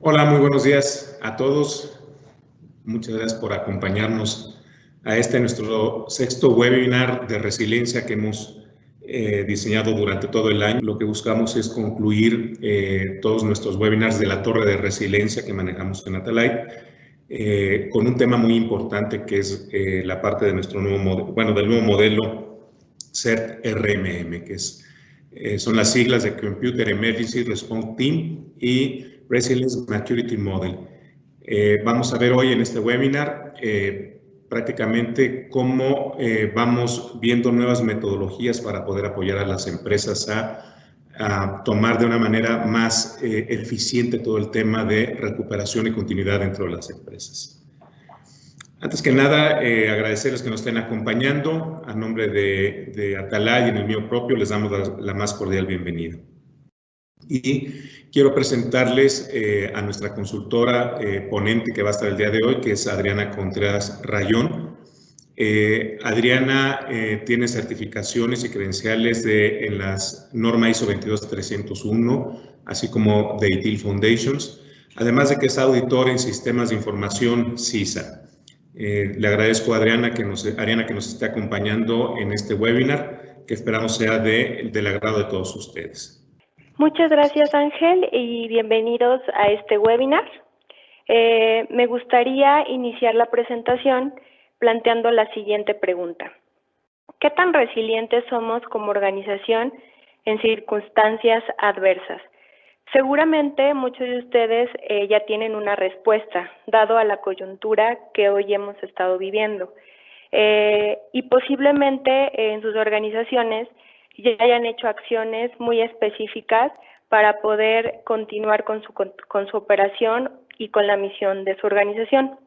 Hola, muy buenos días a todos. Muchas gracias por acompañarnos a nuestro sexto webinar de resiliencia que hemos diseñado durante todo el año. Lo que buscamos es concluir todos nuestros webinars de la torre de resiliencia que manejamos en Atalay con un tema muy importante que es la parte de nuestro nuevo modelo, del nuevo modelo CERT-RMM, que son las siglas de Computer Emergency Response Team y Resilience Maturity Model. Vamos a ver hoy en este webinar prácticamente cómo vamos viendo nuevas metodologías para poder apoyar a las empresas a tomar de una manera más eficiente todo el tema de recuperación y continuidad dentro de las empresas. Antes que nada, agradecerles que nos estén acompañando. A nombre de Atalay y en el mío propio, les damos la más cordial bienvenida. Y quiero presentarles a nuestra consultora ponente que va a estar el día de hoy, que es Adriana Contreras Rayón. Adriana tiene certificaciones y credenciales en las norma ISO 22301, así como de ITIL Foundations, además de que es auditor en sistemas de información CISA. Le agradezco a Adriana que nos esté acompañando en este webinar, que esperamos sea del agrado de todos ustedes. Muchas gracias, Ángel, y bienvenidos a este webinar. Me gustaría iniciar la presentación planteando la siguiente pregunta. ¿Qué tan resilientes somos como organización en circunstancias adversas? Seguramente muchos de ustedes ya tienen una respuesta, dado a la coyuntura que hoy hemos estado viviendo. Y posiblemente en sus organizaciones ya hayan hecho acciones muy específicas para poder continuar con su operación y con la misión de su organización.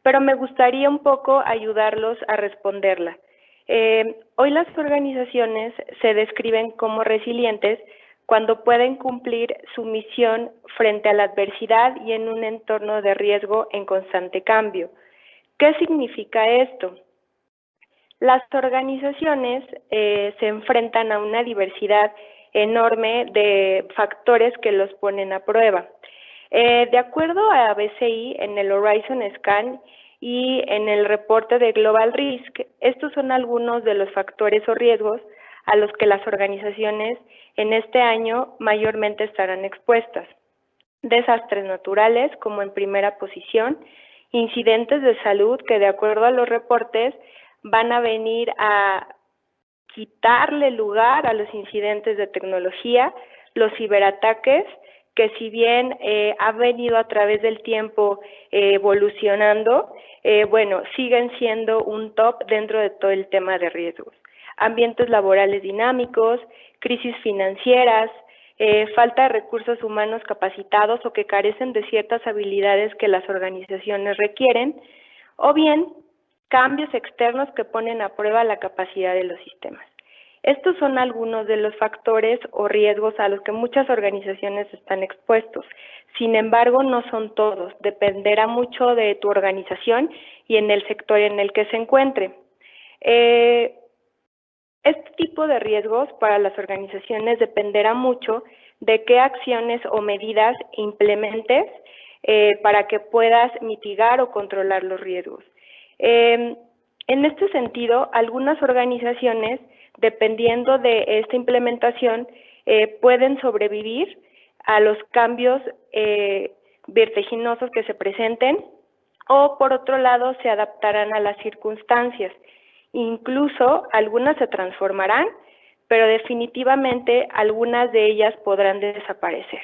Pero me gustaría un poco ayudarlos a responderla. Hoy las organizaciones se describen como resilientes cuando pueden cumplir su misión frente a la adversidad y en un entorno de riesgo en constante cambio. ¿Qué significa esto? Las organizaciones se enfrentan a una diversidad enorme de factores que los ponen a prueba. De acuerdo a BCI, en el Horizon Scan y en el reporte de Global Risk, estos son algunos de los factores o riesgos a los que las organizaciones en este año mayormente estarán expuestas. Desastres naturales, como en primera posición, incidentes de salud que de acuerdo a los reportes van a venir a quitarle lugar a los incidentes de tecnología, los ciberataques, que si bien ha venido a través del tiempo evolucionando, siguen siendo un top dentro de todo el tema de riesgos. Ambientes laborales dinámicos, crisis financieras, falta de recursos humanos capacitados o que carecen de ciertas habilidades que las organizaciones requieren, o bien cambios externos que ponen a prueba la capacidad de los sistemas. Estos son algunos de los factores o riesgos a los que muchas organizaciones están expuestos. Sin embargo, no son todos. Dependerá mucho de tu organización y en el sector en el que se encuentre. Este tipo de riesgos para las organizaciones dependerá mucho de qué acciones o medidas implementes para que puedas mitigar o controlar los riesgos. En este sentido, algunas organizaciones, dependiendo de esta implementación, pueden sobrevivir a los cambios vertiginosos que se presenten o, por otro lado, se adaptarán a las circunstancias. Incluso algunas se transformarán, pero definitivamente algunas de ellas podrán desaparecer.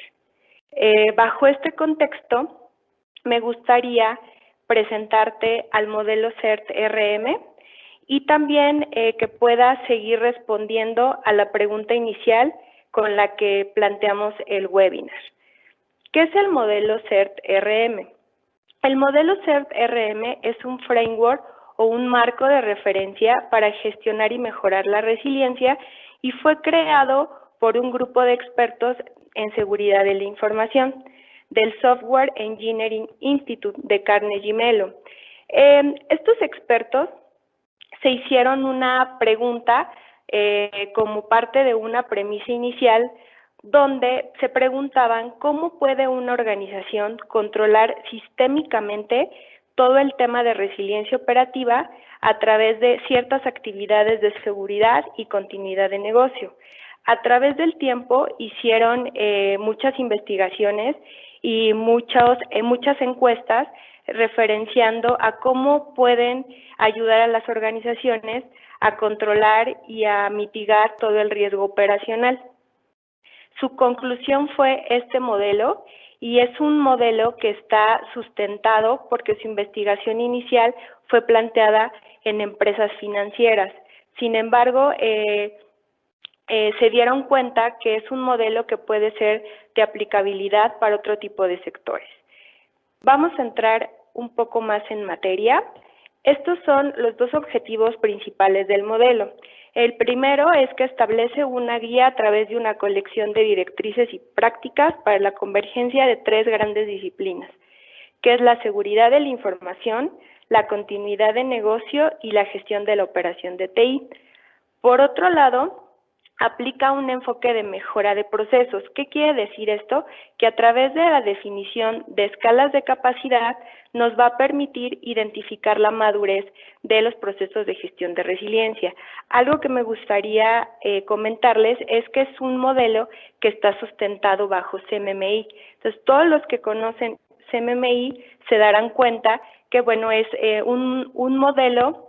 Bajo este contexto, me gustaría presentarte al modelo CERT-RM y también que puedas seguir respondiendo a la pregunta inicial con la que planteamos el webinar. ¿Qué es el modelo CERT-RM? El modelo CERT-RM es un framework o un marco de referencia para gestionar y mejorar la resiliencia y fue creado por un grupo de expertos en seguridad de la información del Software Engineering Institute de Carnegie Mellon. Estos expertos se hicieron una pregunta como parte de una premisa inicial donde se preguntaban cómo puede una organización controlar sistémicamente todo el tema de resiliencia operativa a través de ciertas actividades de seguridad y continuidad de negocio. A través del tiempo hicieron muchas investigaciones y muchas encuestas referenciando a cómo pueden ayudar a las organizaciones a controlar y a mitigar todo el riesgo operacional. Su conclusión fue este modelo, y es un modelo que está sustentado porque su investigación inicial fue planteada en empresas financieras. Sin embargo, se dieron cuenta que es un modelo que puede ser de aplicabilidad para otro tipo de sectores. Vamos a entrar un poco más en materia. Estos son los dos objetivos principales del modelo. El primero es que establece una guía a través de una colección de directrices y prácticas para la convergencia de tres grandes disciplinas, que es la seguridad de la información, la continuidad de negocio y la gestión de la operación de TI. Por otro lado, aplica un enfoque de mejora de procesos. ¿Qué quiere decir esto? Que a través de la definición de escalas de capacidad nos va a permitir identificar la madurez de los procesos de gestión de resiliencia. Algo que me gustaría comentarles es que es un modelo que está sustentado bajo CMMI. Entonces, todos los que conocen CMMI se darán cuenta que, bueno, es un modelo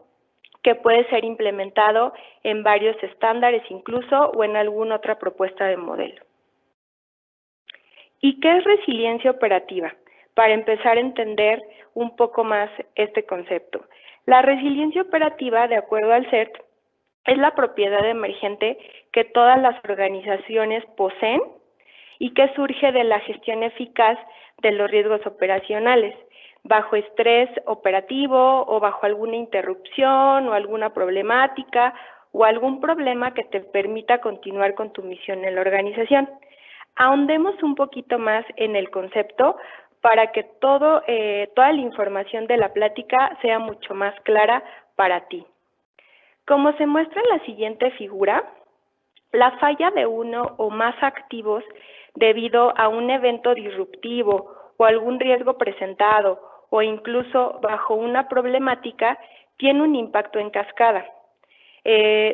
que puede ser implementado en varios estándares incluso o en alguna otra propuesta de modelo. ¿Y qué es resiliencia operativa? Para empezar a entender un poco más este concepto. La resiliencia operativa, de acuerdo al CERT, es la propiedad emergente que todas las organizaciones poseen y que surge de la gestión eficaz de los riesgos operacionales, bajo estrés operativo o bajo alguna interrupción o alguna problemática o algún problema que te permita continuar con tu misión en la organización. Ahondemos un poquito más en el concepto para que toda la información de la plática sea mucho más clara para ti. Como se muestra en la siguiente figura, la falla de uno o más activos debido a un evento disruptivo o algún riesgo presentado o incluso bajo una problemática, tiene un impacto en cascada,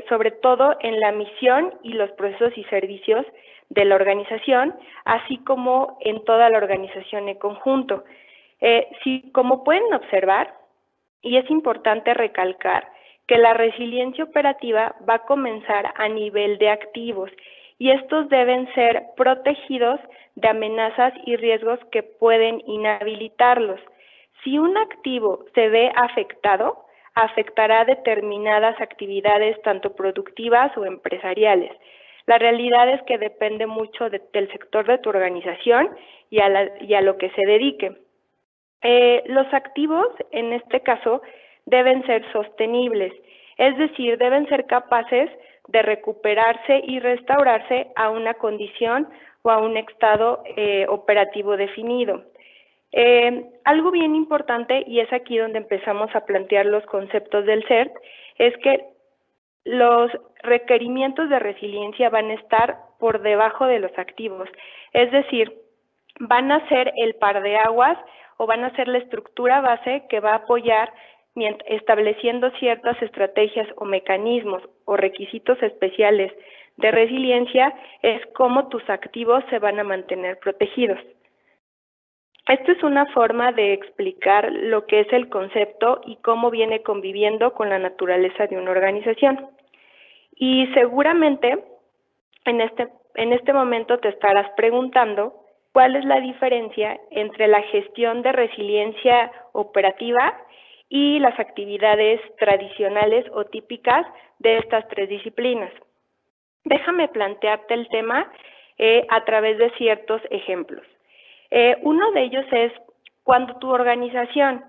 sobre todo en la misión y los procesos y servicios de la organización, así como en toda la organización en conjunto. Como pueden observar, y es importante recalcar, que la resiliencia operativa va a comenzar a nivel de activos, y estos deben ser protegidos de amenazas y riesgos que pueden inhabilitarlos. Si un activo se ve afectado, afectará determinadas actividades tanto productivas o empresariales. La realidad es que depende mucho del sector de tu organización y a lo que se dedique. Los activos, en este caso, deben ser sostenibles, es decir, deben ser capaces de recuperarse y restaurarse a una condición o a un estado operativo definido. Algo bien importante, y es aquí donde empezamos a plantear los conceptos del CERT, es que los requerimientos de resiliencia van a estar por debajo de los activos, es decir, van a ser el parteaguas o van a ser la estructura base que va a apoyar estableciendo ciertas estrategias o mecanismos o requisitos especiales de resiliencia, es cómo tus activos se van a mantener protegidos. Esto es una forma de explicar lo que es el concepto y cómo viene conviviendo con la naturaleza de una organización. Y seguramente en este momento te estarás preguntando cuál es la diferencia entre la gestión de resiliencia operativa y las actividades tradicionales o típicas de estas tres disciplinas. Déjame plantearte el tema a través de ciertos ejemplos. Uno de ellos es cuando tu organización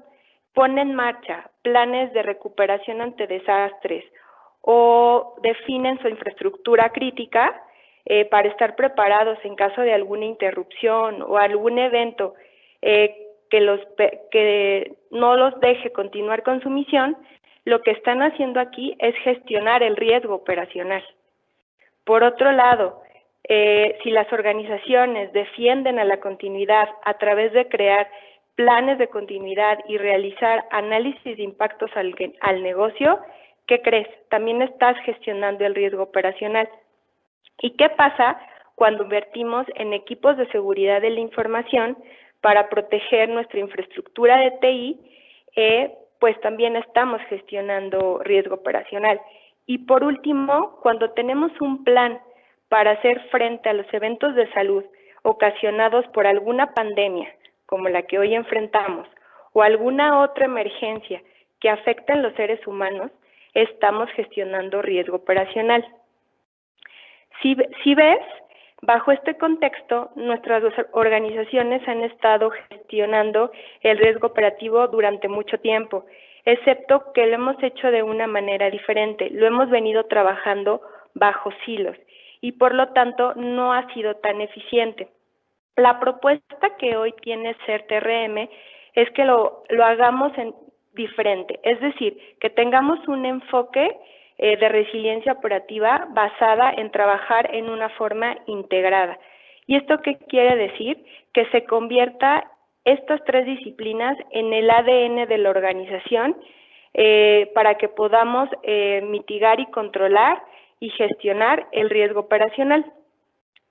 pone en marcha planes de recuperación ante desastres o definen su infraestructura crítica para estar preparados en caso de alguna interrupción o algún evento que no los deje continuar con su misión, lo que están haciendo aquí es gestionar el riesgo operacional. Por otro lado, si las organizaciones defienden a la continuidad a través de crear planes de continuidad y realizar análisis de impactos al negocio, ¿qué crees? También estás gestionando el riesgo operacional. ¿Y qué pasa cuando invertimos en equipos de seguridad de la información para proteger nuestra infraestructura de TI? Pues también estamos gestionando riesgo operacional. Y por último, cuando tenemos un plan para hacer frente a los eventos de salud ocasionados por alguna pandemia, como la que hoy enfrentamos, o alguna otra emergencia que afecte a los seres humanos, estamos gestionando riesgo operacional. Si ves, bajo este contexto, nuestras organizaciones han estado gestionando el riesgo operativo durante mucho tiempo, excepto que lo hemos hecho de una manera diferente, lo hemos venido trabajando bajo silos y por lo tanto no ha sido tan eficiente. La propuesta que hoy tiene CERT-RM es que lo hagamos diferente, es decir, que tengamos un enfoque de resiliencia operativa basada en trabajar en una forma integrada. ¿Y esto qué quiere decir? Que se convierta estas tres disciplinas en el ADN de la organización para que podamos mitigar y controlar y gestionar el riesgo operacional.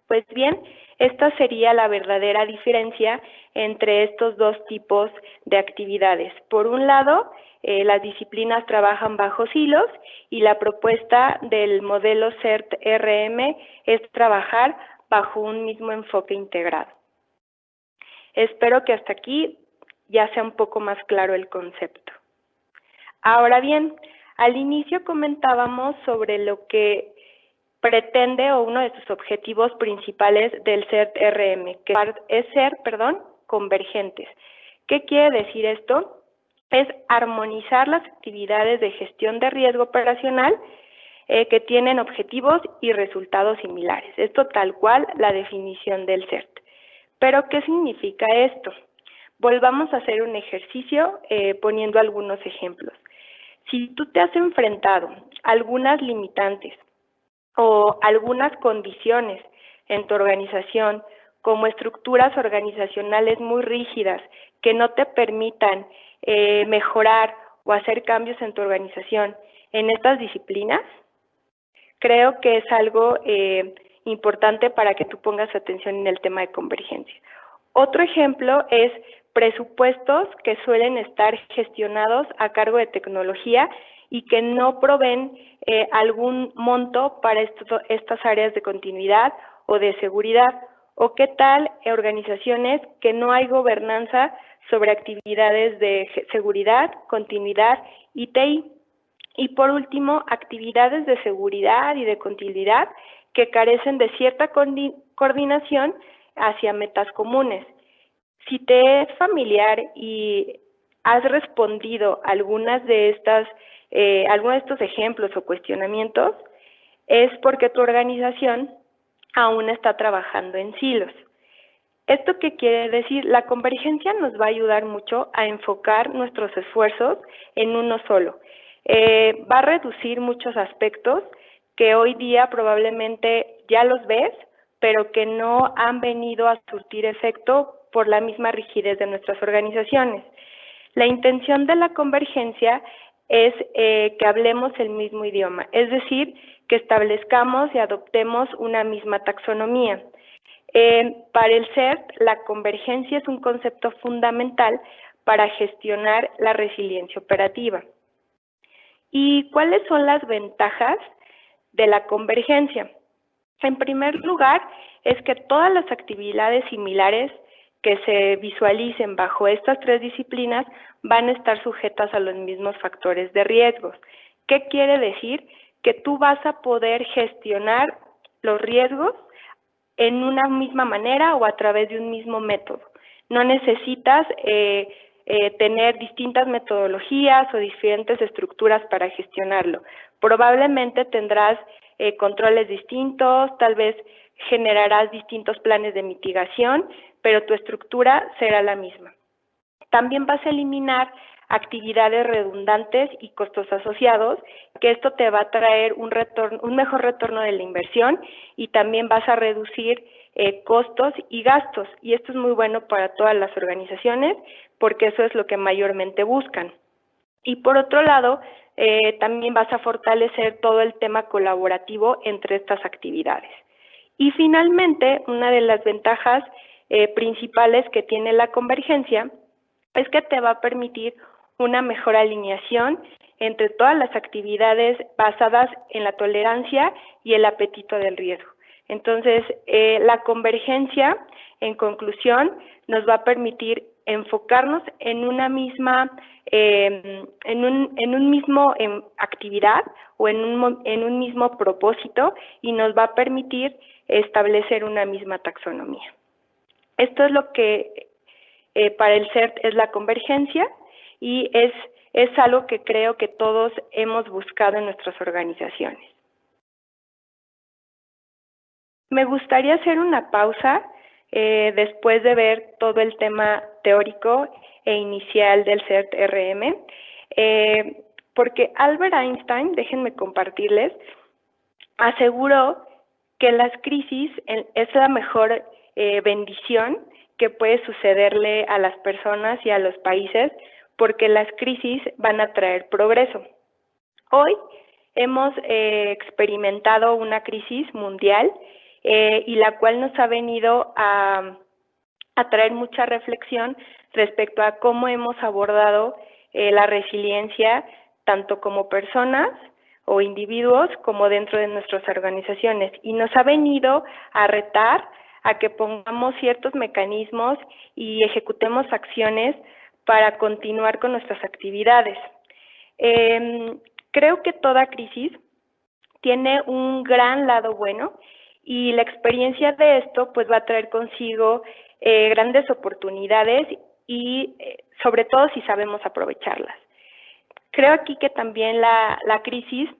Pues bien, esta sería la verdadera diferencia entre estos dos tipos de actividades. Por un lado, las disciplinas trabajan bajo silos y la propuesta del modelo CERT-RM es trabajar bajo un mismo enfoque integrado. Espero que hasta aquí ya sea un poco más claro el concepto. Ahora bien, al inicio comentábamos sobre lo que pretende o uno de sus objetivos principales del CERT-RM, que es ser, convergentes. ¿Qué quiere decir esto? Es armonizar las actividades de gestión de riesgo operacional que tienen objetivos y resultados similares. Esto tal cual la definición del CERT. ¿Pero qué significa esto? Volvamos a hacer un ejercicio poniendo algunos ejemplos. Si tú te has enfrentado a algunas limitantes o algunas condiciones en tu organización, como estructuras organizacionales muy rígidas que no te permitan mejorar o hacer cambios en tu organización en estas disciplinas, creo que es algo importante para que tú pongas atención en el tema de convergencia. Otro ejemplo es presupuestos que suelen estar gestionados a cargo de tecnología y que no proveen algún monto para estas áreas de continuidad o de seguridad. ¿O qué tal organizaciones que no hay gobernanza sobre actividades de seguridad, continuidad y TI? Y por último, actividades de seguridad y de continuidad que carecen de cierta coordinación hacia metas comunes. Si te es familiar y has respondido a algunos de estos ejemplos o cuestionamientos, es porque tu organización aún está trabajando en silos. ¿Esto qué quiere decir? La convergencia nos va a ayudar mucho a enfocar nuestros esfuerzos en uno solo. Va a reducir muchos aspectos que hoy día probablemente ya los ves, pero que no han venido a surtir efecto por la misma rigidez de nuestras organizaciones. La intención de la convergencia es que hablemos el mismo idioma, es decir, que establezcamos y adoptemos una misma taxonomía. Para el CERT, la convergencia es un concepto fundamental para gestionar la resiliencia operativa. ¿Y cuáles son las ventajas de la convergencia? En primer lugar, es que todas las actividades similares que se visualicen bajo estas tres disciplinas van a estar sujetas a los mismos factores de riesgos. ¿Qué quiere decir? Que tú vas a poder gestionar los riesgos en una misma manera o a través de un mismo método. No necesitas tener distintas metodologías o diferentes estructuras para gestionarlo. Probablemente tendrás controles distintos, tal vez generarás distintos planes de mitigación, pero tu estructura será la misma. También vas a eliminar actividades redundantes y costos asociados, que esto te va a traer un mejor retorno de la inversión y también vas a reducir costos y gastos. Y esto es muy bueno para todas las organizaciones porque eso es lo que mayormente buscan. Y por otro lado, también vas a fortalecer todo el tema colaborativo entre estas actividades. Y finalmente, una de las ventajas principales que tiene la convergencia es que te va a permitir una mejor alineación entre todas las actividades basadas en la tolerancia y el apetito del riesgo. Entonces, la convergencia, en conclusión, nos va a permitir enfocarnos en una misma, en un mismo actividad o en un mismo propósito y nos va a permitir establecer una misma taxonomía. Esto es lo que para el CERT es la convergencia y es algo que creo que todos hemos buscado en nuestras organizaciones. Me gustaría hacer una pausa después de ver todo el tema teórico e inicial del CERT-RM, porque Albert Einstein, déjenme compartirles, aseguró que las crisis es la mejor bendición que puede sucederle a las personas y a los países, porque las crisis van a traer progreso. Hoy hemos experimentado una crisis mundial y la cual nos ha venido a traer mucha reflexión respecto a cómo hemos abordado la resiliencia tanto como personas o individuos como dentro de nuestras organizaciones, y nos ha venido a retar a que pongamos ciertos mecanismos y ejecutemos acciones para continuar con nuestras actividades. Creo que toda crisis tiene un gran lado bueno y la experiencia de esto pues va a traer consigo grandes oportunidades y sobre todo si sabemos aprovecharlas. Creo aquí que también en la crisis,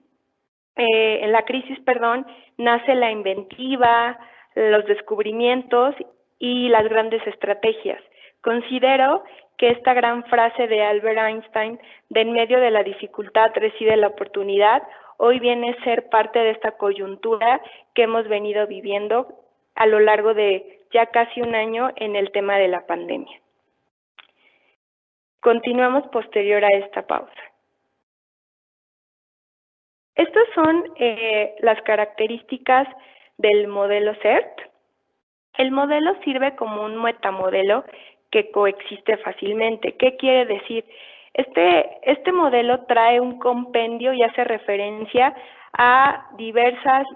nace la inventiva, los descubrimientos y las grandes estrategias. Considero que esta gran frase de Albert Einstein, de en medio de la dificultad reside la oportunidad, hoy viene a ser parte de esta coyuntura que hemos venido viviendo a lo largo de ya casi un año en el tema de la pandemia. Continuamos posterior a esta pausa. Estas son las características del modelo CERT. El modelo sirve como un metamodelo que coexiste fácilmente. ¿Qué quiere decir? Este modelo trae un compendio y hace referencia a diversas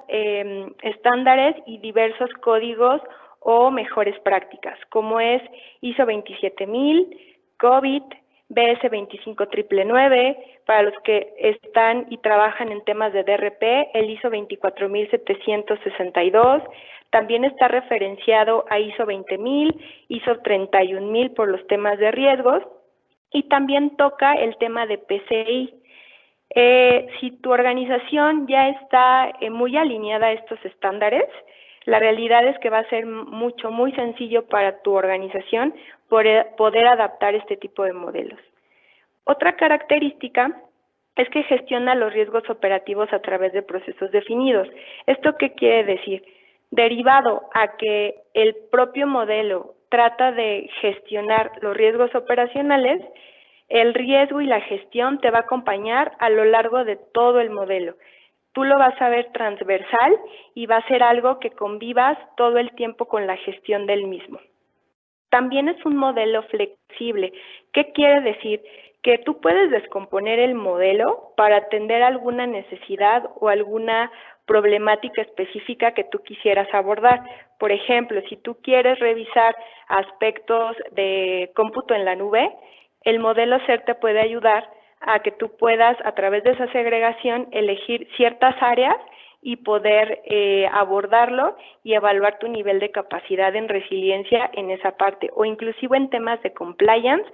estándares y diversos códigos o mejores prácticas, como es ISO 27000, COVID, BS 25999, para los que están y trabajan en temas de DRP, el ISO 24762, también está referenciado a ISO 20000, ISO 31000 por los temas de riesgos, y también toca el tema de PCI. Si tu organización ya está muy alineada a estos estándares, la realidad es que va a ser muy sencillo para tu organización poder adaptar este tipo de modelos. Otra característica es que gestiona los riesgos operativos a través de procesos definidos. ¿Esto qué quiere decir? Derivado a que el propio modelo trata de gestionar los riesgos operacionales, el riesgo y la gestión te va a acompañar a lo largo de todo el modelo. Tú lo vas a ver transversal y va a ser algo que convivas todo el tiempo con la gestión del mismo. También es un modelo flexible. ¿Qué quiere decir? Que tú puedes descomponer el modelo para atender alguna necesidad o alguna problemática específica que tú quisieras abordar. Por ejemplo, si tú quieres revisar aspectos de cómputo en la nube, el modelo CERT te puede ayudar a que tú puedas, a través de esa segregación, elegir ciertas áreas y poder abordarlo y evaluar tu nivel de capacidad en resiliencia en esa parte, o inclusive en temas de compliance,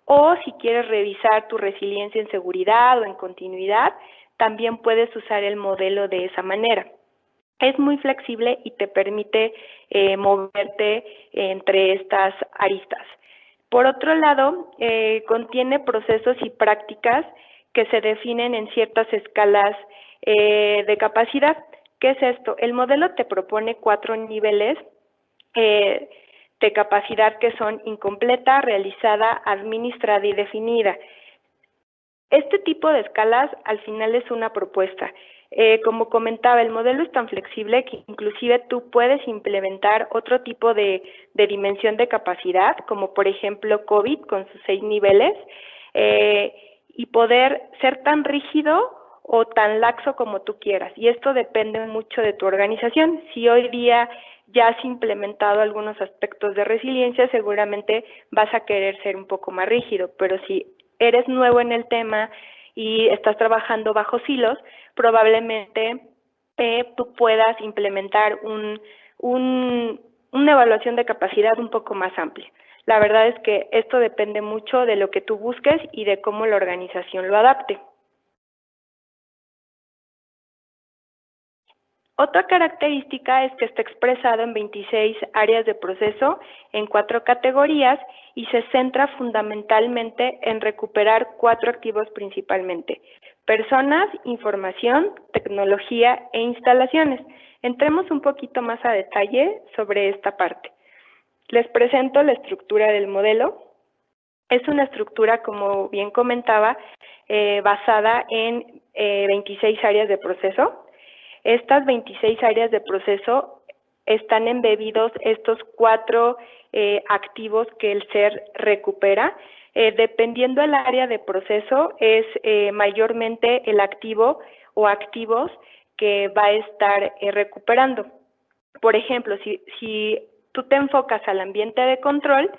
o si quieres revisar tu resiliencia en seguridad o en continuidad, también puedes usar el modelo de esa manera. Es muy flexible y te permite moverte entre estas aristas. Por otro lado, contiene procesos y prácticas que se definen en ciertas escalas de capacidad. ¿Qué es esto? El modelo te propone 4 niveles de capacidad que son incompleta, realizada, administrada y definida. Este tipo de escalas al final es una propuesta. Como comentaba, el modelo es tan flexible que inclusive tú puedes implementar otro tipo de dimensión de capacidad, como por ejemplo COVID con sus 6 niveles, y poder ser tan rígido o tan laxo como tú quieras. Y esto depende mucho de tu organización. Si hoy día ya has implementado algunos aspectos de resiliencia, seguramente vas a querer ser un poco más rígido, pero si eres nuevo en el tema y estás trabajando bajo silos, probablemente tú puedas implementar una evaluación de capacidad un poco más amplia. La verdad es que esto depende mucho de lo que tú busques y de cómo la organización lo adapte. Otra característica es que está expresado en 26 áreas de proceso en 4 categorías y se centra fundamentalmente en recuperar 4 activos principalmente: personas, información, tecnología e instalaciones. Entremos un poquito más a detalle sobre esta parte. Les presento la estructura del modelo. Es una estructura, como bien comentaba, basada en 26 áreas de proceso. Estas 26 áreas de proceso están embebidos estos 4 activos que el ser recupera. Dependiendo del área de proceso, es mayormente el activo o activos que va a estar recuperando. Por ejemplo, si tú te enfocas al ambiente de control,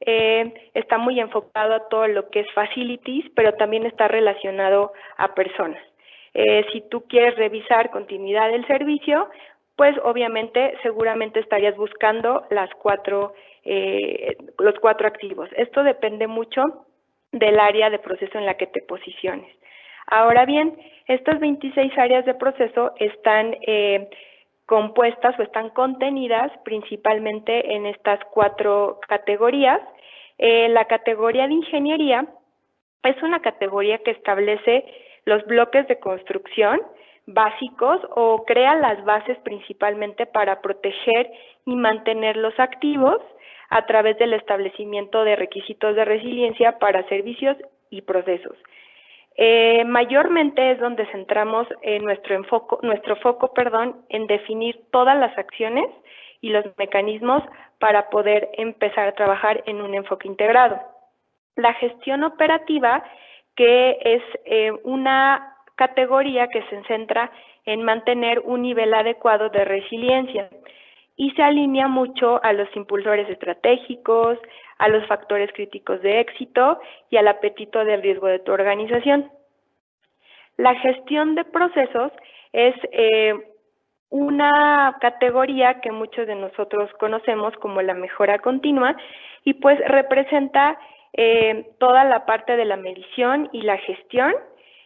está muy enfocado a todo lo que es facilities, pero también está relacionado a personas. Si tú quieres revisar continuidad del servicio, pues obviamente seguramente estarías buscando los 4 activos. Esto depende mucho del área de proceso en la que te posiciones. Ahora bien, estas 26 áreas de proceso están compuestas o están contenidas principalmente en estas 4 categorías. La categoría de ingeniería es una categoría que establece los bloques de construcción básicos o crea las bases principalmente para proteger y mantener los activos a través del establecimiento de requisitos de resiliencia para servicios y procesos. Mayormente es donde centramos nuestro foco en definir todas las acciones y los mecanismos para poder empezar a trabajar en un enfoque integrado. La gestión operativa, que es una categoría que se centra en mantener un nivel adecuado de resiliencia y se alinea mucho a los impulsores estratégicos, a los factores críticos de éxito y al apetito del riesgo de tu organización. La gestión de procesos es una categoría que muchos de nosotros conocemos como la mejora continua y pues representa toda la parte de la medición y la gestión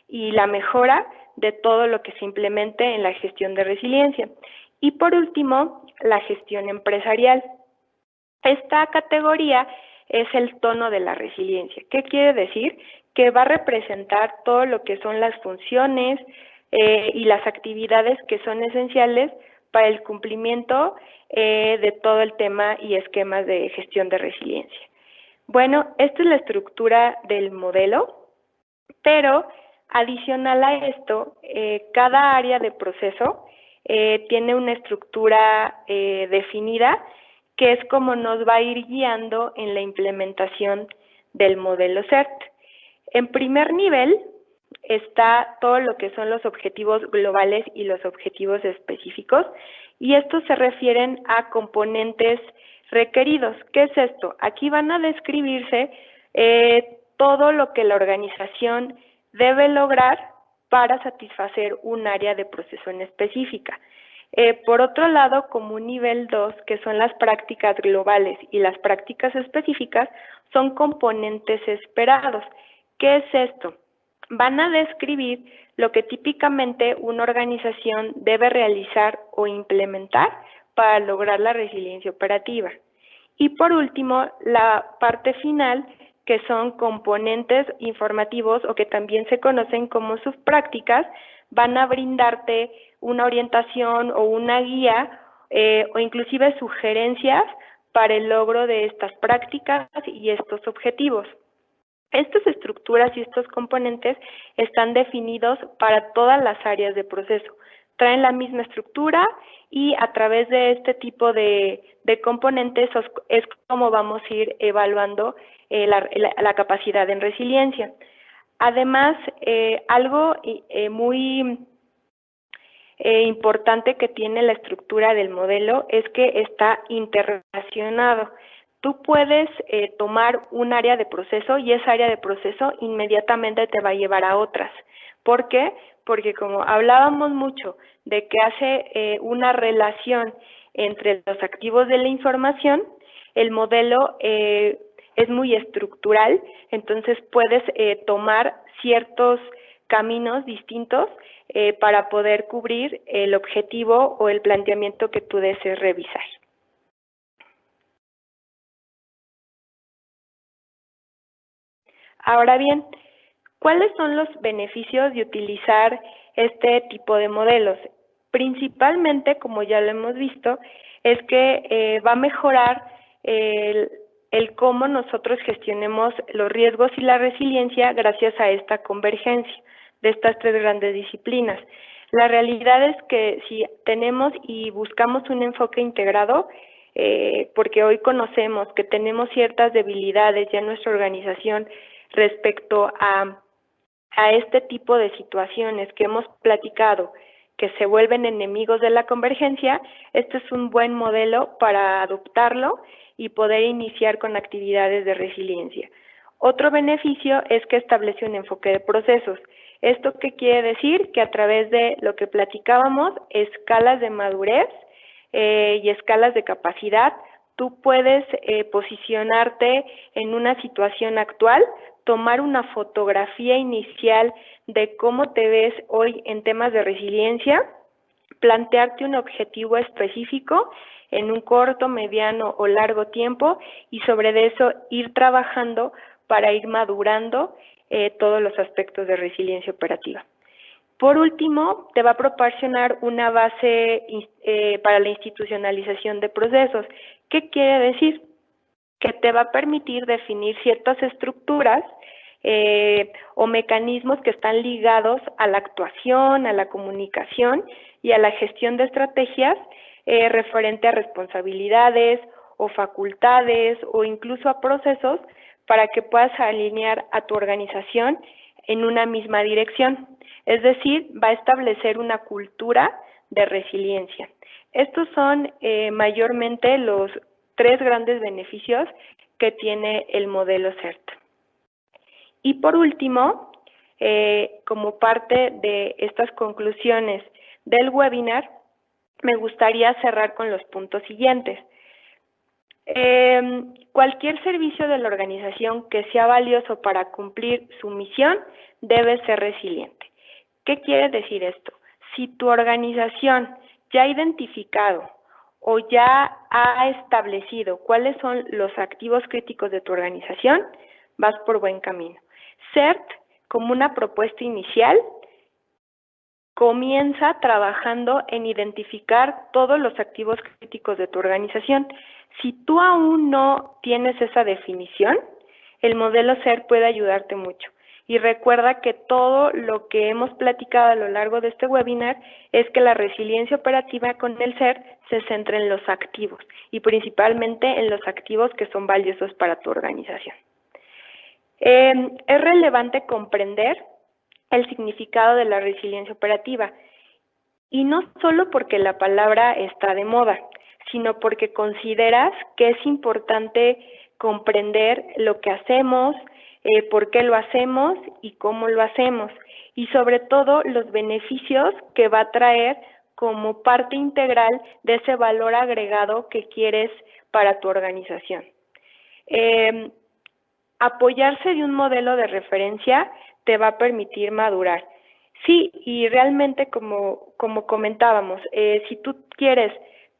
y la mejora de todo lo que se implemente en la gestión de resiliencia. Y por último, la gestión empresarial. Esta categoría es el tono de la resiliencia. ¿Qué quiere decir? Que va a representar todo lo que son las funciones y las actividades que son esenciales para el cumplimiento de todo el tema y esquemas de gestión de resiliencia. Bueno, esta es la estructura del modelo, pero adicional a esto, cada área de proceso tiene una estructura definida que es como nos va a ir guiando en la implementación del modelo CERT. En primer nivel está todo lo que son los objetivos globales y los objetivos específicos, y estos se refieren a componentes requeridos. ¿Qué es esto? Aquí van a describirse todo lo que la organización debe lograr para satisfacer un área de proceso en específica. Por otro lado, como un nivel 2, que son las prácticas globales y las prácticas específicas, son componentes esperados. ¿Qué es esto? Van a describir lo que típicamente una organización debe realizar o implementar para lograr la resiliencia operativa. Y por último, la parte final, que son componentes informativos o que también se conocen como subprácticas, van a brindarte una orientación o una guía o inclusive sugerencias para el logro de estas prácticas y estos objetivos. Estas estructuras y estos componentes están definidos para todas las áreas de proceso. Traen la misma estructura y a través de este tipo de componentes es como vamos a ir evaluando la capacidad en resiliencia. Además, algo muy importante que tiene la estructura del modelo es que está interrelacionado. Tú puedes tomar un área de proceso y esa área de proceso inmediatamente te va a llevar a otras. ¿Por qué? Porque como hablábamos mucho de que hace una relación entre los activos de la información, el modelo es muy estructural, entonces puedes tomar ciertos caminos distintos para poder cubrir el objetivo o el planteamiento que tú desees revisar. Ahora bien, ¿cuáles son los beneficios de utilizar este tipo de modelos? Principalmente, como ya lo hemos visto, es que va a mejorar el cómo nosotros gestionemos los riesgos y la resiliencia gracias a esta convergencia de estas tres grandes disciplinas. La realidad es que si tenemos y buscamos un enfoque integrado, porque hoy conocemos que tenemos ciertas debilidades ya en nuestra organización respecto a este tipo de situaciones que hemos platicado, que se vuelven enemigos de la convergencia, este es un buen modelo para adoptarlo y poder iniciar con actividades de resiliencia. Otro beneficio es que establece un enfoque de procesos. ¿Esto qué quiere decir? Que a través de lo que platicábamos, escalas de madurez y escalas de capacidad, tú puedes posicionarte en una situación actual, tomar una fotografía inicial de cómo te ves hoy en temas de resiliencia, plantearte un objetivo específico en un corto, mediano o largo tiempo y sobre eso ir trabajando para ir madurando todos los aspectos de resiliencia operativa. Por último, te va a proporcionar una base para la institucionalización de procesos. ¿Qué quiere decir? Que te va a permitir definir ciertas estructuras o mecanismos que están ligados a la actuación, a la comunicación y a la gestión de estrategias referente a responsabilidades o facultades o incluso a procesos para que puedas alinear a tu organización en una misma dirección. Es decir, va a establecer una cultura de resiliencia. Estos son mayormente los tres grandes beneficios que tiene el modelo CERT. Y por último, como parte de estas conclusiones del webinar, me gustaría cerrar con los puntos siguientes. Cualquier servicio de la organización que sea valioso para cumplir su misión debe ser resiliente. ¿Qué quiere decir esto? Si tu organización ya ha identificado o ya ha establecido cuáles son los activos críticos de tu organización, vas por buen camino. CERT, como una propuesta inicial, comienza trabajando en identificar todos los activos críticos de tu organización. Si tú aún no tienes esa definición, el modelo CERT puede ayudarte mucho. Y recuerda que todo lo que hemos platicado a lo largo de este webinar es que la resiliencia operativa con el CERT se centra en los activos y principalmente en los activos que son valiosos para tu organización. Es relevante comprender el significado de la resiliencia operativa y no solo porque la palabra está de moda, sino porque consideras que es importante comprender lo que hacemos, por qué lo hacemos y cómo lo hacemos, y sobre todo los beneficios que va a traer como parte integral de ese valor agregado que quieres para tu organización. Apoyarse de un modelo de referencia te va a permitir madurar. Sí, y realmente como comentábamos, si tú quieres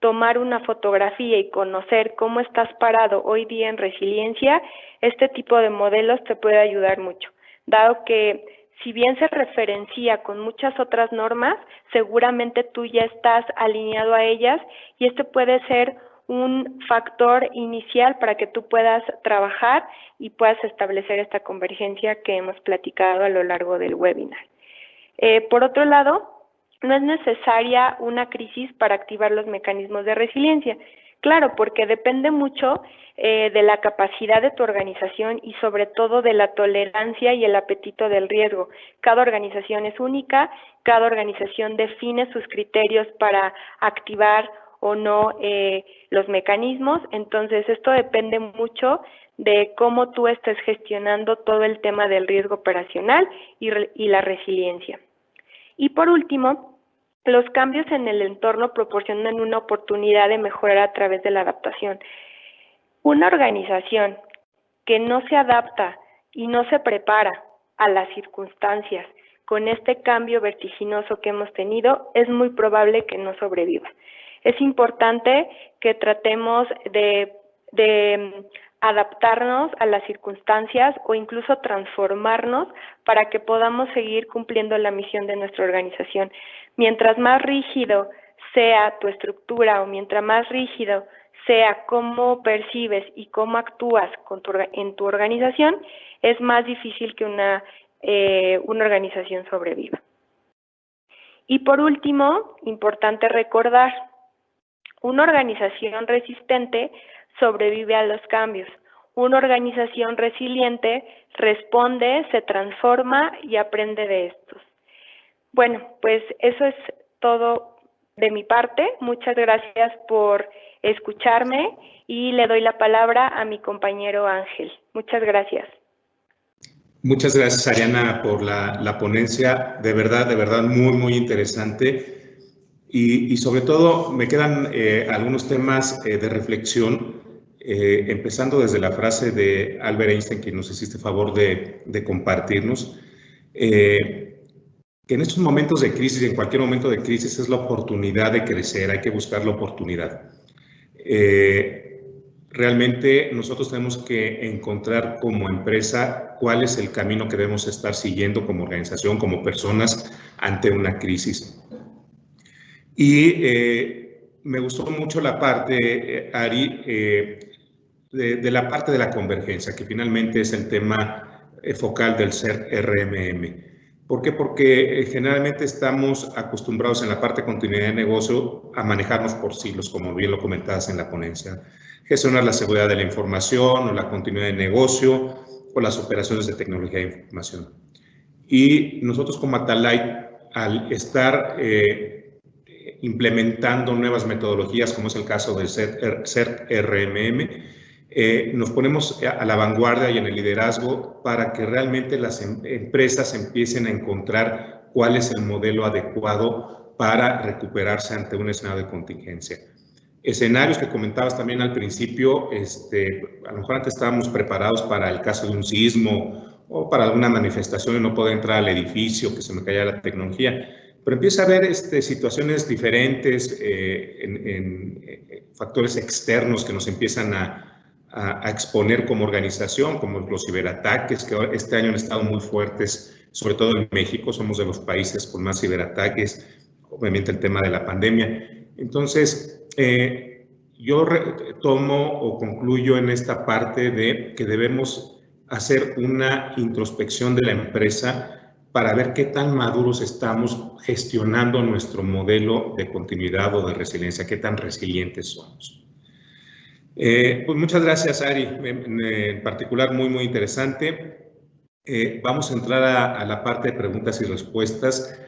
tomar una fotografía y conocer cómo estás parado hoy día en resiliencia, este tipo de modelos te puede ayudar mucho, dado que si bien se referencia con muchas otras normas, seguramente tú ya estás alineado a ellas y este puede ser un factor inicial para que tú puedas trabajar y puedas establecer esta convergencia que hemos platicado a lo largo del webinar. Por otro lado, no es necesaria una crisis para activar los mecanismos de resiliencia. Claro, porque depende mucho de la capacidad de tu organización y sobre todo de la tolerancia y el apetito del riesgo. Cada organización es única, cada organización define sus criterios para activar o no los mecanismos, entonces esto depende mucho de cómo tú estés gestionando todo el tema del riesgo operacional y la resiliencia. Y por último, los cambios en el entorno proporcionan una oportunidad de mejorar a través de la adaptación. Una organización que no se adapta y no se prepara a las circunstancias con este cambio vertiginoso que hemos tenido, es muy probable que no sobreviva. Es importante que tratemos de adaptarnos a las circunstancias o incluso transformarnos para que podamos seguir cumpliendo la misión de nuestra organización. Mientras más rígido sea tu estructura o mientras más rígido sea cómo percibes y cómo actúas en tu organización, es más difícil que una organización sobreviva. Y por último, importante recordar, una organización resistente sobrevive a los cambios. Una organización resiliente responde, se transforma y aprende de estos. Bueno, pues eso es todo de mi parte. Muchas gracias por escucharme y le doy la palabra a mi compañero Ángel. Muchas gracias. Muchas gracias, Ariana, por la ponencia. De verdad, muy, muy interesante. Y sobre todo, me quedan algunos temas de reflexión, empezando desde la frase de Albert Einstein, que nos hiciste favor de compartirnos, que en estos momentos de crisis, en cualquier momento de crisis, es la oportunidad de crecer, hay que buscar la oportunidad. Realmente nosotros tenemos que encontrar como empresa cuál es el camino que debemos estar siguiendo como organización, como personas ante una crisis. Y me gustó mucho la parte, Ari, de la parte de la convergencia, que finalmente es el tema focal del CERT-RMM. ¿Por qué? Porque generalmente estamos acostumbrados en la parte de continuidad de negocio a manejarnos por silos, como bien lo comentabas en la ponencia. Gestionar la seguridad de la información o la continuidad de negocio o las operaciones de tecnología de información. Y nosotros como Atalay, al estar implementando nuevas metodologías, como es el caso del CERT-RMM, nos ponemos a la vanguardia y en el liderazgo para que realmente las empresas empiecen a encontrar cuál es el modelo adecuado para recuperarse ante un escenario de contingencia. Escenarios que comentabas también al principio, a lo mejor antes estábamos preparados para el caso de un sismo o para alguna manifestación y no poder entrar al edificio, que se me caiga la tecnología. Pero empieza a haber situaciones diferentes, en factores externos que nos empiezan a exponer como organización, como los ciberataques, que este año han estado muy fuertes, sobre todo en México, somos de los países con más ciberataques, obviamente el tema de la pandemia. Entonces, yo tomo o concluyo en esta parte de que debemos hacer una introspección de la empresa para ver qué tan maduros estamos gestionando nuestro modelo de continuidad o de resiliencia, qué tan resilientes somos. Pues muchas gracias, Ari, en particular muy, muy interesante. Vamos a entrar a la parte de preguntas y respuestas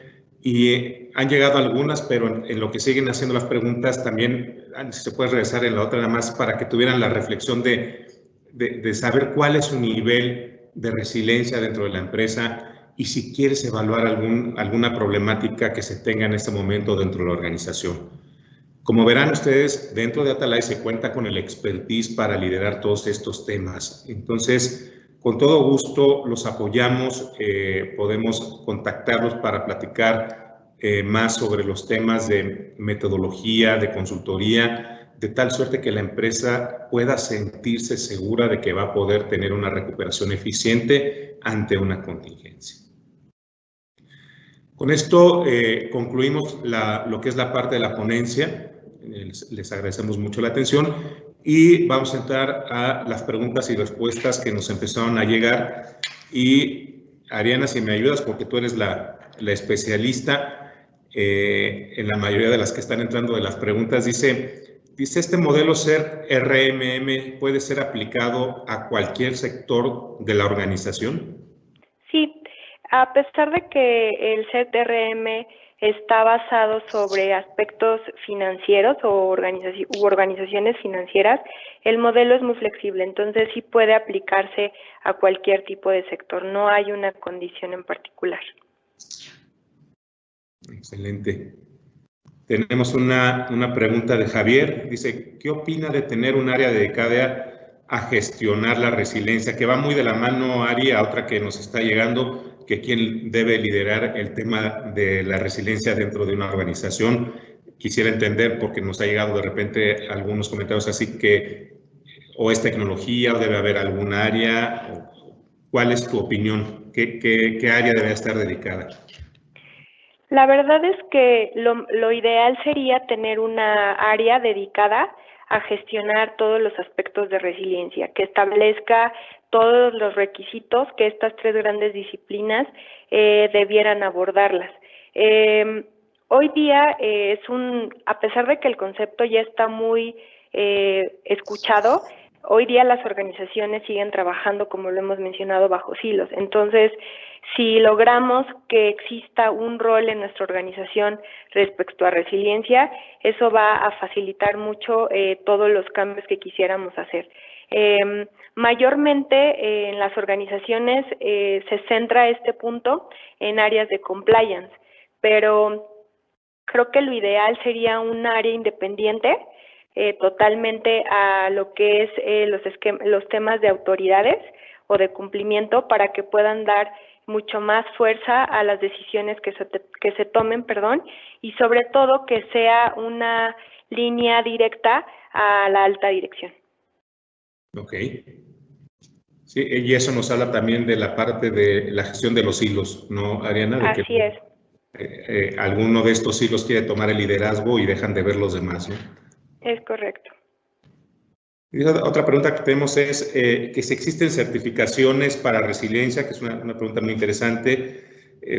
y han llegado algunas, pero en lo que siguen haciendo las preguntas también, si se puede regresar en la otra nada más para que tuvieran la reflexión de saber cuál es su nivel de resiliencia dentro de la empresa y si quieres evaluar alguna problemática que se tenga en este momento dentro de la organización. Como verán ustedes, dentro de Atalay se cuenta con el expertise para liderar todos estos temas. Entonces, con todo gusto los apoyamos, podemos contactarlos para platicar más sobre los temas de metodología, de consultoría, de tal suerte que la empresa pueda sentirse segura de que va a poder tener una recuperación eficiente ante una contingencia. Con esto concluimos lo que es la parte de la ponencia. Les agradecemos mucho la atención y vamos a entrar a las preguntas y respuestas que nos empezaron a llegar. Y Ariana, si me ayudas, porque tú eres la especialista en la mayoría de las que están entrando de las preguntas, dice, ¿este modelo CERT RMM puede ser aplicado a cualquier sector de la organización? Sí. A pesar de que el CERT-RM está basado sobre aspectos financieros u organizaciones financieras, el modelo es muy flexible, entonces sí puede aplicarse a cualquier tipo de sector, no hay una condición en particular. Excelente. Tenemos una pregunta de Javier, dice, ¿qué opina de tener un área dedicada a gestionar la resiliencia? Que va muy de la mano, Ari, a otra que nos está llegando, que quién debe liderar el tema de la resiliencia dentro de una organización. Quisiera entender, porque nos ha llegado de repente algunos comentarios así que o es tecnología o debe haber algún área. ¿Cuál es tu opinión? ¿Qué área debe estar dedicada? La verdad es que lo ideal sería tener una área dedicada a gestionar todos los aspectos de resiliencia, que establezca todos los requisitos que estas tres grandes disciplinas debieran abordarlas. Hoy día a pesar de que el concepto ya está muy escuchado, hoy día las organizaciones siguen trabajando, como lo hemos mencionado, bajo silos. Entonces, si logramos que exista un rol en nuestra organización respecto a resiliencia, eso va a facilitar mucho todos los cambios que quisiéramos hacer. Mayormente en las organizaciones se centra este punto en áreas de compliance, pero creo que lo ideal sería un área independiente totalmente a lo que es los temas de autoridades o de cumplimiento para que puedan dar mucho más fuerza a las decisiones que se tomen, y sobre todo que sea una línea directa a la alta dirección. Ok. Sí, y eso nos habla también de la parte de la gestión de los hilos, ¿no, Ariana? De Así es. Alguno de estos hilos quiere tomar el liderazgo y dejan de ver los demás, ¿no? Es correcto. Y otra pregunta que tenemos es que si existen certificaciones para resiliencia, que es una pregunta muy interesante,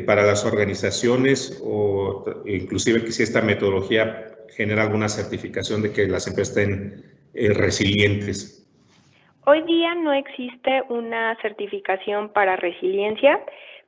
para las organizaciones o inclusive que si esta metodología genera alguna certificación de que las empresas estén resilientes. Hoy día no existe una certificación para resiliencia,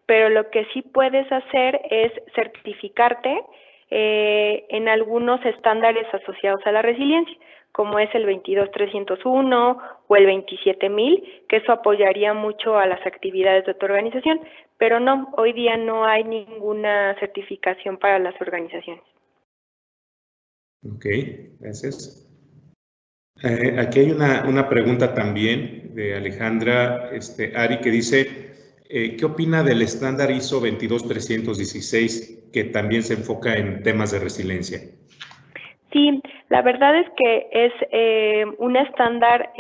pero lo que sí puedes hacer es certificarte en algunos estándares asociados a la resiliencia, como es el 22301 o el 27000, que eso apoyaría mucho a las actividades de tu organización, pero no, hoy día no hay ninguna certificación para las organizaciones. Ok, gracias. Aquí hay una pregunta también de Alejandra Ari, que dice, ¿qué opina del estándar ISO 22316 que también se enfoca en temas de resiliencia? Sí, la verdad es que es un estándar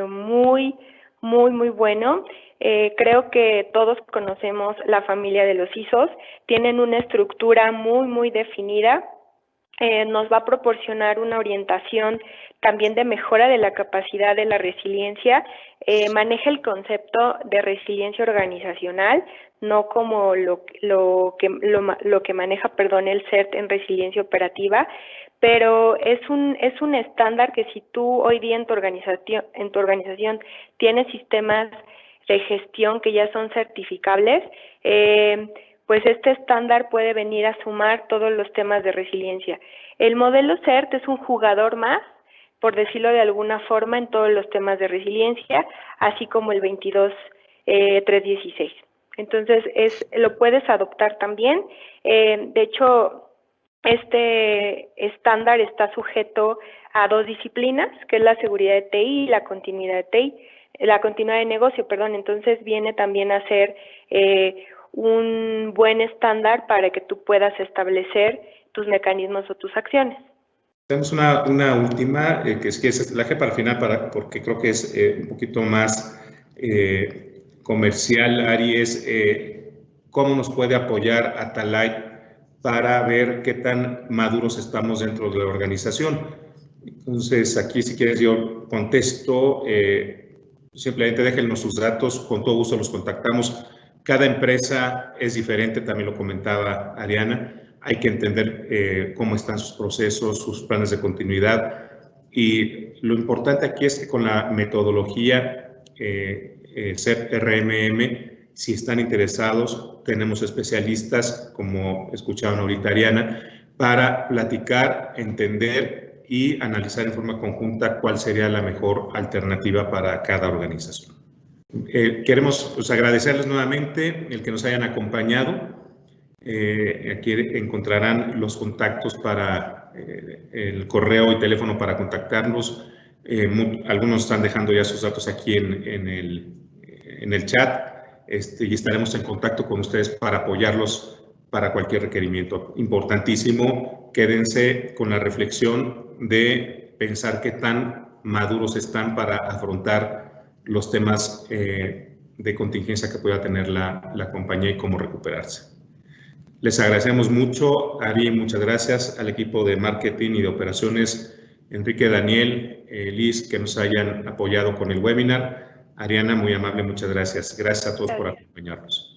muy bueno. Creo que todos conocemos la familia de los ISOs, tienen una estructura muy definida. Nos va a proporcionar una orientación también de mejora de la capacidad de la resiliencia, maneja el concepto de resiliencia organizacional, no como lo que maneja, el CERT en resiliencia operativa, pero es un estándar que si tú hoy día en tu organización tienes sistemas de gestión que ya son certificables, pues este estándar puede venir a sumar todos los temas de resiliencia. El modelo CERT es un jugador más, por decirlo de alguna forma, en todos los temas de resiliencia, así como el 22316. Entonces, lo puedes adoptar también. De hecho, este estándar está sujeto a dos disciplinas, que es la seguridad de TI y la continuidad de TI, la continuidad de negocio, entonces viene también a ser un buen estándar para que tú puedas establecer tus mecanismos o tus acciones. Tenemos una última, que es la G para el final, porque creo que es un poquito más comercial, Ari, es cómo nos puede apoyar Atalay para ver qué tan maduros estamos dentro de la organización. Entonces, aquí si quieres yo contesto, simplemente déjennos sus datos, con todo gusto los contactamos. Cada empresa es diferente, también lo comentaba Ariana. Hay que entender cómo están sus procesos, sus planes de continuidad. Y lo importante aquí es que con la metodología CEP RMM, si están interesados, tenemos especialistas, como escuchaban ahorita Ariana, para platicar, entender y analizar en forma conjunta cuál sería la mejor alternativa para cada organización. Queremos agradecerles nuevamente el que nos hayan acompañado. Aquí encontrarán los contactos para el correo y teléfono para contactarnos. Algunos están dejando ya sus datos aquí en el chat. Y estaremos en contacto con ustedes para apoyarlos para cualquier requerimiento. Importantísimo, quédense con la reflexión de pensar qué tan maduros están para afrontar los temas de contingencia que pueda tener la compañía y cómo recuperarse. Les agradecemos mucho, Ari, muchas gracias, al equipo de marketing y de operaciones, Enrique, Daniel, Liz, que nos hayan apoyado con el webinar. Ariana, muy amable, muchas gracias. Gracias a todos por acompañarnos.